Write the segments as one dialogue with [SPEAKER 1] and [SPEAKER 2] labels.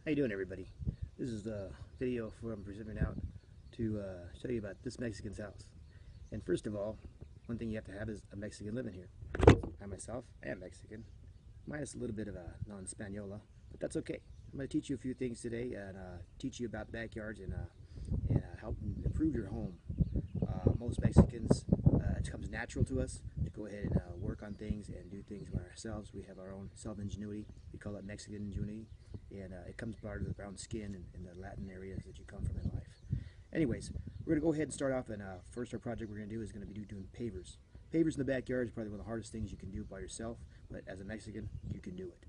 [SPEAKER 1] How you doing, everybody? This is the video I'm presenting out to show you about this Mexican's house. And first of all, one thing you have to have is a Mexican living here. I myself, I am Mexican, minus a little bit of a non-Spanola, but that's okay. I'm going to teach you a few things today and teach you about backyards and help improve your home. Most Mexicans, it comes natural to us to go ahead and work on things and do things by ourselves. We have our own self-ingenuity. We call it Mexican ingenuity, and it comes part of the brown skin and the Latin areas that you come from in life. Anyways, we're going to go ahead and start off, and first our project we're going to do is going to be doing pavers. Pavers in the backyard is probably one of the hardest things you can do by yourself, but as a Mexican, you can do it.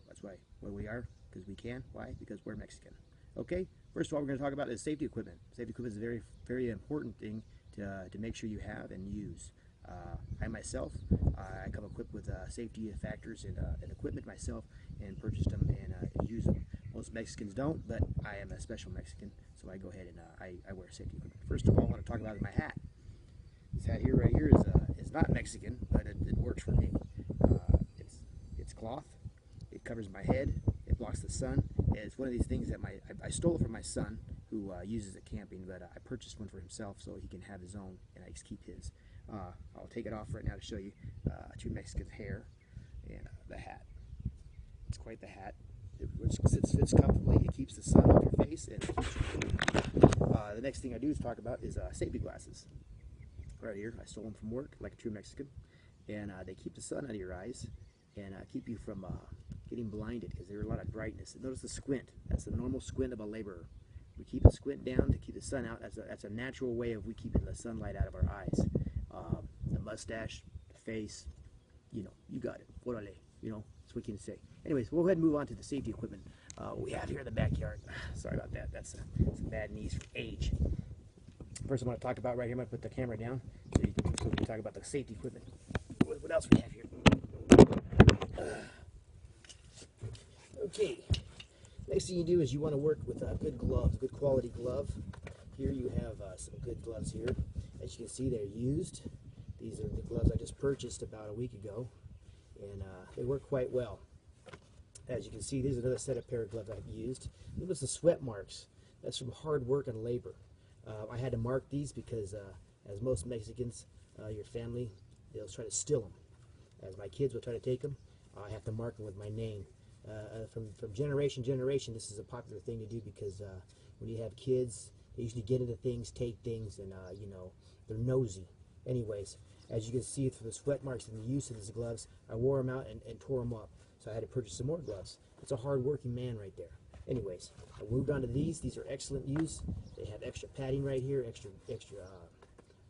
[SPEAKER 1] That's why where we are, because we can. Why? Because we're Mexican. Okay, first of all, we're going to talk about is safety equipment. Safety equipment is a very, very important thing to make sure you have and use. I myself, I come equipped with safety factors and equipment myself, and purchased them and use them. Most Mexicans don't, but I am a special Mexican, so I go ahead and I wear safety equipment. First of all, I want to talk about my hat. This hat here, right here, is not Mexican, but it works for me. It's cloth. It covers my head. It blocks the sun. And it's one of these things that I stole it from my son, who uses it camping, but I purchased one for himself so he can have his own, and I just keep his. I'll take it off right now to show you two Mexican hair and the hat. It's quite the hat. It fits comfortably. It keeps the sun off your face, and it keeps you cool. The next thing I do is talk about is safety glasses. Right here, I stole them from work like a true Mexican, and they keep the sun out of your eyes and keep you from getting blinded because there's a lot of brightness. Notice the squint. That's the normal squint of a laborer. We keep a squint down to keep the sun out. That's a natural way of we keeping the sunlight out of our eyes. The mustache, the face, you got it. Orale, that's what you can say. Anyways, we'll go ahead and move on to the safety equipment we have here in the backyard. Sorry about that. That's some bad knees from age. First, I'm going to talk about right here. I'm going to put the camera down so we can talk about the safety equipment. What else we have here? Okay. Next thing you do is you want to work with good gloves, good quality glove. Here you have some good gloves here. As you can see, they're used. These are the gloves I just purchased about a week ago, and they work quite well. As you can see, there's another set of pair of gloves I've used. Notice the sweat marks. That's from hard work and labor. I had to mark these because, as most Mexicans, your family, they'll try to steal them. As my kids will try to take them, I have to mark them with my name. From generation to generation, this is a popular thing to do because when you have kids, they usually get into things, take things, and they're nosy. Anyways, as you can see through the sweat marks and the use of these gloves, I wore them out and tore them up. So I had to purchase some more gloves. It's a hard-working man right there. Anyways, I moved on to these. These are excellent use. They have extra padding right here, extra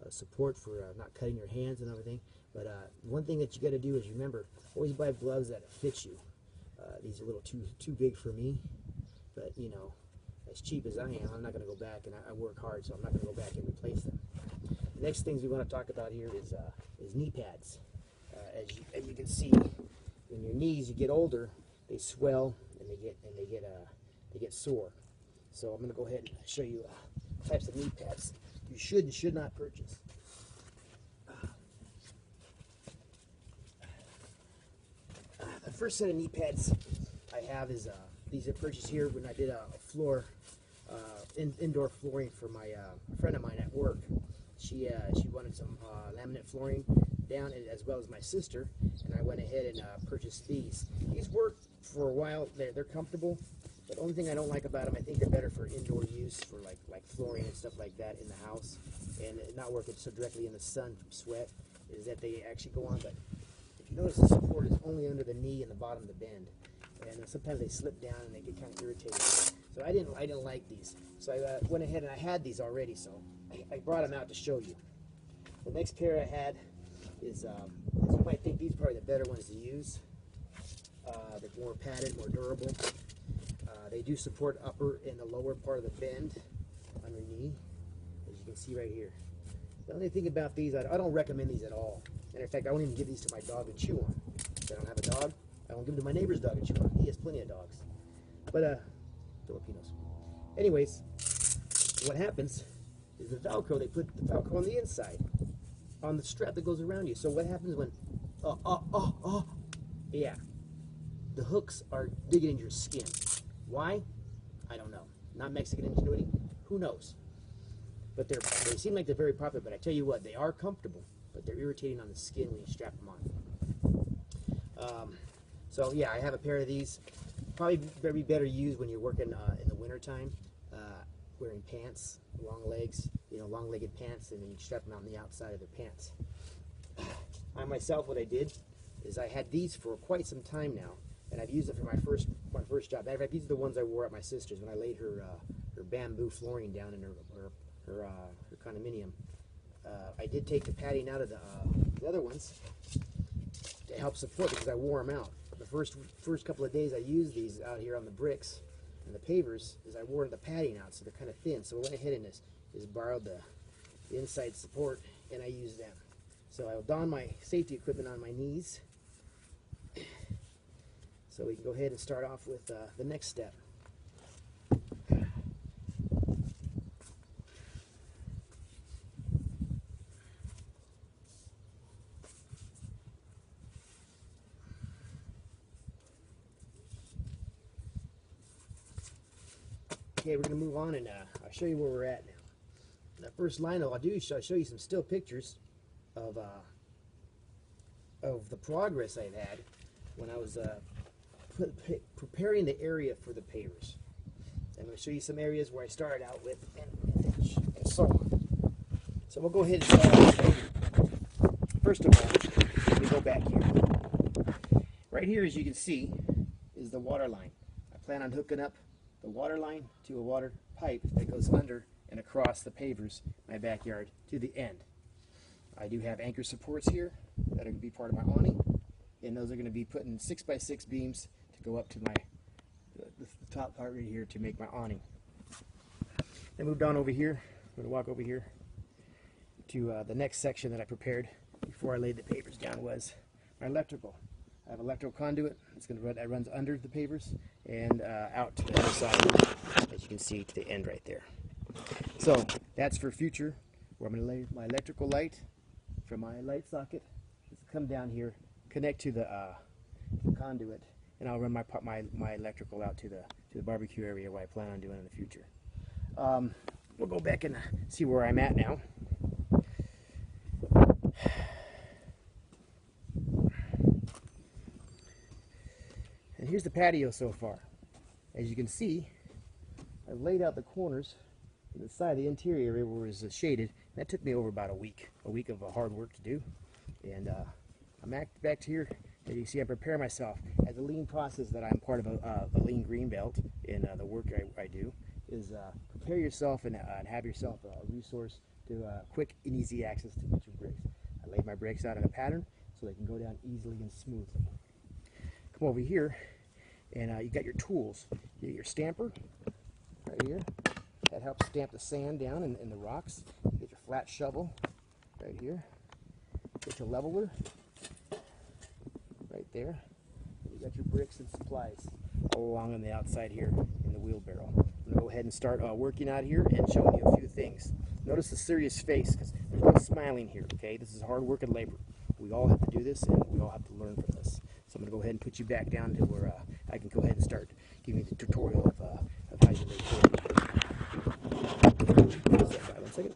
[SPEAKER 1] support for not cutting your hands and everything. But one thing that you got to do is remember, always buy gloves that fit you. These are a little too big for me, but as cheap as I am, I'm not going to go back, and I work hard, so I'm not going to go back and replace them. The next things we want to talk about here is knee pads. As you can see, when your knees, you get older, they swell and they get sore. So I'm going to go ahead and show you types of knee pads you should and should not purchase. The first set of knee pads I have is these are purchased here when I did a floor, indoor flooring for my friend of mine at work. She wanted some laminate flooring down, as well as my sister, and I went ahead and purchased these. These work for a while. They're comfortable, but the only thing I don't like about them, I think they're better for indoor use, for like flooring and stuff like that in the house, and not working so directly in the sun from sweat, is that they actually go on. But if you notice, the support is only under the knee and the bottom of the bend, and sometimes they slip down and they get kind of irritating. So I didn't like these. So I went ahead and I had these already, so I brought them out to show you. The next pair I had is, you might think these are probably the better ones to use. They're more padded, more durable. They do support upper and the lower part of the bend on your knee, as you can see right here. The only thing about these, I don't recommend these at all. Matter of fact, I won't even give these to my dog to chew on. If I don't have a dog, I won't give them to my neighbor's dog to chew on. He has plenty of dogs. But, Filipinos. Anyways, what happens is the Velcro, they put the Velcro on the inside, on the strap that goes around you. So what happens when, yeah, the hooks are digging into your skin. Why? I don't know. Not Mexican ingenuity? Who knows? But they seem like they're very popular, but I tell you what, they are comfortable, but they're irritating on the skin when you strap them on. So yeah, I have a pair of these. Probably very better used when you're working in the wintertime, wearing pants, long legs, long-legged pants, and then you strap them on the outside of their pants. I myself, what I did is I had these for quite some time now, and I've used it for my first job. Matter of fact, these are the ones I wore at my sister's when I laid her bamboo flooring down in her condominium. I did take the padding out of the other ones to help support because I wore them out. The first couple of days I used these out here on the bricks and the pavers is I wore the padding out, so they're kind of thin. So I went ahead and just borrowed the inside support, and I used them. So I'll don my safety equipment on my knees. So we can go ahead and start off with the next step. Okay, we're going to move on, and I'll show you where we're at now. The first line I'll do is I'll show you some still pictures of the progress I've had when I was preparing the area for the pavers. I'm going to show you some areas where I started out with and so on. So we'll go ahead and start. First of all, we go back here. Right here, as you can see, is the water line. I plan on hooking up the water line to a water pipe that goes under and across the pavers in my backyard to the end. I do have anchor supports here that are going to be part of my awning, and those are going to be put in 6x6 beams to go up to the top part right here to make my awning. Then moved on over here. I'm going to walk over here to the next section that I prepared before I laid the pavers down was my electrical. I have electrical conduit that runs under the pavers and out to the other side, as you can see, to the end right there. So that's for future, where I'm going to lay my electrical light from my light socket. Just come down here, connect to the conduit, and I'll run my electrical out to the barbecue area where I plan on doing in the future. We'll go back and see where I'm at now. And here's the patio so far. As you can see, I've laid out the corners and the side of the interior area where it was shaded. That took me over about a week of hard work to do. And I'm back to here. As you see, I'm preparing myself. As a lean process that I'm part of a lean green belt in the work I do is prepare yourself and have yourself a resource to quick and easy access to get your bricks. I laid my bricks out in a pattern so they can go down easily and smoothly. Come over here, and you got your tools. You get your stamper right here. That helps stamp the sand down in the rocks. You get your flat shovel right here. Get your leveler right there. You got your bricks and supplies all along on the outside here in the wheelbarrow. I'm going to go ahead and start working out here and showing you a few things. Notice the serious face, because there's no smiling here, okay? This is hard work and labor. We all have to do this, and we all have to learn from this. So I'm going to go ahead and put you back down to where I can go ahead and start giving you the tutorial of how you make it. 1 second.